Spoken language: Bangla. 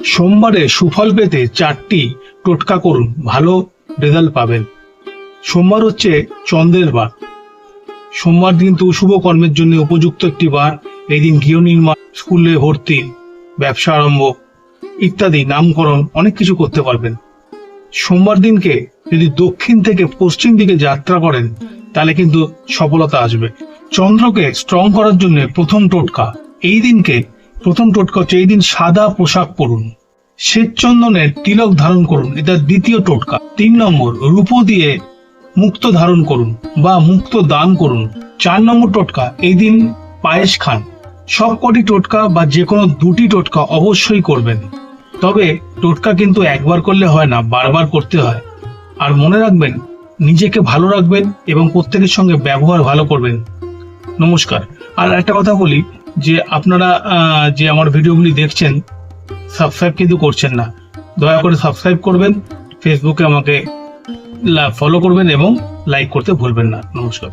সোমবারে সুফল পেতে 4টি টোটকা করুন, ভালো রেজাল্ট পাবেন। সোমবার হচ্ছে চন্দ্রের বার। সোমবার কিন্তু শুভ কর্মের জন্য উপযুক্ত একটি বার। এই দিন গৃহ নির্মাণ, স্কুলে ভর্তি, ব্যবসা আরম্ভ ইত্যাদি, নামকরণ অনেক কিছু করতে পারবেন। সোমবার দিনকে যদি দক্ষিণ থেকে পশ্চিম দিকে যাত্রা করেন তাহলে কিন্তু সফলতা আসবে। চন্দ্রকে স্ট্রং করার জন্য প্রথম টোটকা হচ্ছে এই দিন সাদা পোশাক পরুন, শ্বেত চন্দনের তিলক ধারণ করুন, এটা দ্বিতীয় টোটকা। 3 নম্বর, রূপো দিয়ে মুক্ত ধারণ করুন বা মুক্ত দান করুন। 4 নম্বর টোটকা, এই দিন পায়েস খান। সবকটি টোটকা বা যে কোনো 2টি টোটকা অবশ্যই করবেন। তবে টোটকা কিন্তু একবার করলে হয় না, বারবার করতে হয়। আর মনে রাখবেন, নিজেকে ভালো রাখবেন এবং প্রত্যেকের সঙ্গে ব্যবহার ভালো করবেন। নমস্কার। আর একটা কথা বলি যে আপনারা যে আমার ভিডিওগুলি দেখছেন, সাবস্ক্রাইব কিন্তু করছেন না। দয়া করে সাবস্ক্রাইব করবেন, ফেসবুকে আমাকে ফলো করবেন এবং লাইক করতে ভুলবেন না। নমস্কার।